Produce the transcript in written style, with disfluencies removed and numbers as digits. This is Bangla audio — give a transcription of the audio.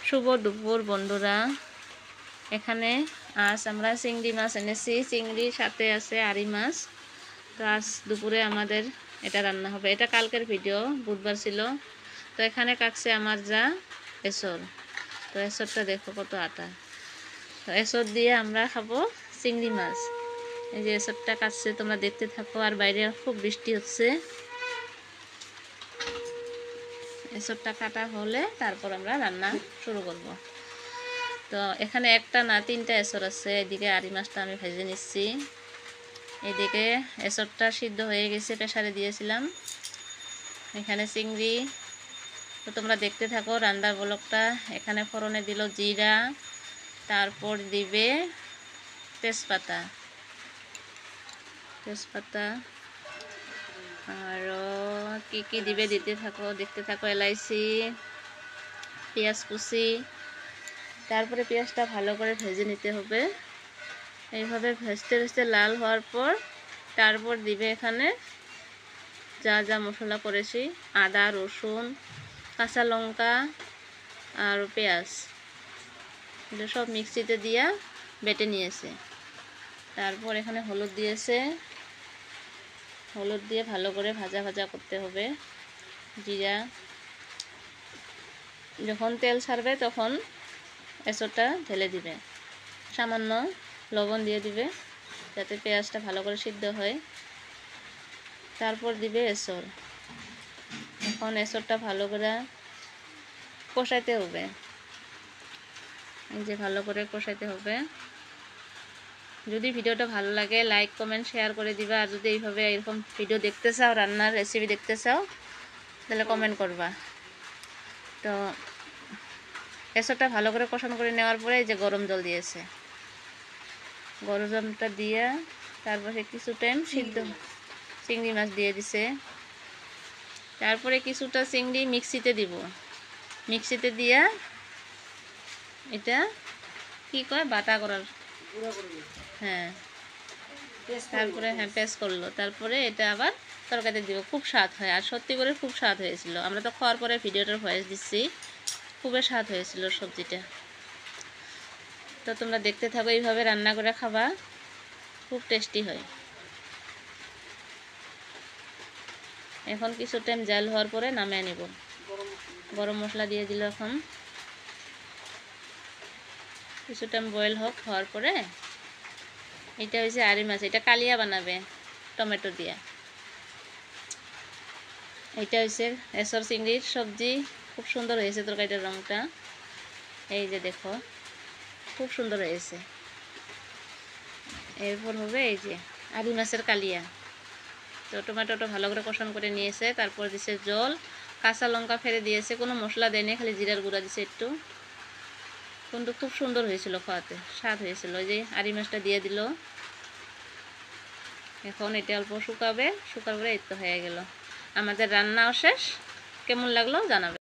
শুভ দুপুর বন্ধুরা। এখানে আজ আমরা চিংড়ি মাছ এনেছি, চিংড়ির সাথে আছে আড়ি মাছ। তো আজ দুপুরে আমাদের এটা রান্না হবে। এটা কালকের ভিডিও, বুধবার ছিল। তো এখানে কাটছে আমার যা এসর। তো এসরটা দেখো কত আটা। তো এসর দিয়ে আমরা খাবো চিংড়ি মাছ। এই যে এসরটা কাটছে, তোমরা দেখতে থাকো। আর বাইরে খুব বৃষ্টি হচ্ছে। এসবটা কাটা হলে তারপর আমরা রান্না শুরু করব। তো এখানে একটা না তিনটা এসর আছে। এদিকে আড়ি মাছটা আমি ভেজে নিচ্ছি। এদিকে এসরটা সিদ্ধ হয়ে গেছে, প্রেসারে দিয়েছিলাম। এখানে চিংড়ি। তো তোমরা দেখতে থাকো রান্নার ব্লগটা। এখানে ফোড়নে দিল জিরা, তারপর দিবে তেজপাতা আরও কি কি দিবে দিতে থাকো, দেখতে থাকো। এলাইচি, পেঁয়াজ কুচি। তারপরে পেঁয়াজটা ভালো করে ভেজে নিতে হবে। এইভাবে ভেজতে ভেজতে লাল হওয়ার পর তারপর দিবে এখানে যা যা মশলা করেছি, আদা, রসুন, কাঁচা লঙ্কা আর পেঁয়াজ, এটা সব মিক্সিতে দিয়া বেটে নিয়েছে। তারপর এখানে হলুদ দিয়েছে। হলুদ দিয়ে ভালো করে ভাজা ভাজা করতে হবে। জিরা, যখন তেল ছাড়বে তখন এসরটা ঢেলে দিবে। সামান্য লবণ দিয়ে দিবে যাতে পেঁয়াজটা ভালো করে সিদ্ধ হয়। তারপর দিবে এসর। এখন এসরটা ভালো করে কষাইতে হবে। এই যে ভালো করে কষাইতে হবে। যদি ভিডিওটা ভালো লাগে লাইক কমেন্ট শেয়ার করে দিবা। আর যদি এইভাবে এরকম ভিডিও দেখতে চাও, রান্নার রেসিপি দেখতে চাও, তাহলে কমেন্ট করবা। তো এসরটা ভালো করে কষানো করে নেওয়ার পরে এই যে গরম জল দিয়েছে। গরম জলটা দিয়ে তারপরে কিছু টাইম সিদ্ধ চিংড়ি মাছ দিয়ে দিছে। তারপরে কিছুটা চিংড়ি মিক্সিতে দিব। মিক্সিতে দিয়া এটা কি কয় বাটা করার, হ্যাঁ, তারপরে হ্যাঁ পেস্ট করলো। তারপরে এটা আবার তরকারিতে দিব। খুব স্বাদ হয়। আর সত্যি করে খুব স্বাদ হয়েছিল। আমরা তো খাওয়ার পরে ভিডিওটার ভয়েস দিচ্ছি। খুবই স্বাদ হয়েছিল সবজিটা। তো তোমরা দেখতে থাকো, এইভাবে রান্না করে খাবা, খুব টেস্টি হয়। এখন কিছু টাইম জাল হওয়ার পরে নামিয়ে নেব। গরম মশলা দিয়ে দিল। এখন কিছু টাইম বয়েল হওয়ার পরে এটা হয়েছে আড়ি মাছ। এটা কালিয়া বানাবে টমেটো দিয়ে। এটা হয়েছে এসর চিংড়ির সবজি। খুব সুন্দর হয়েছে তরকারিটার রঙটা। এই যে দেখো খুব সুন্দর হয়েছে। এরপর হবে এই যে আড়ি মাছের কালিয়া। তো টমেটোটা ভালো করে কষান করে নিয়েছে। তারপর দিছে জল, কাঁচা লঙ্কা ফেলে দিয়েছে। কোনো মশলা দেয়নি, খালি জিরার গুঁড়া দিছে একটু। কিন্তু খুব সুন্দর হয়েছিল, খাওয়াতে স্বাদ হয়েছিল। ওই যে আড়ি মাছটা দিয়ে দিল। এখন এটা অল্প শুকাবে, শুকার পরে এই তো হয়ে গেল আমাদের রান্নাও শেষ। কেমন লাগলো জানাবে।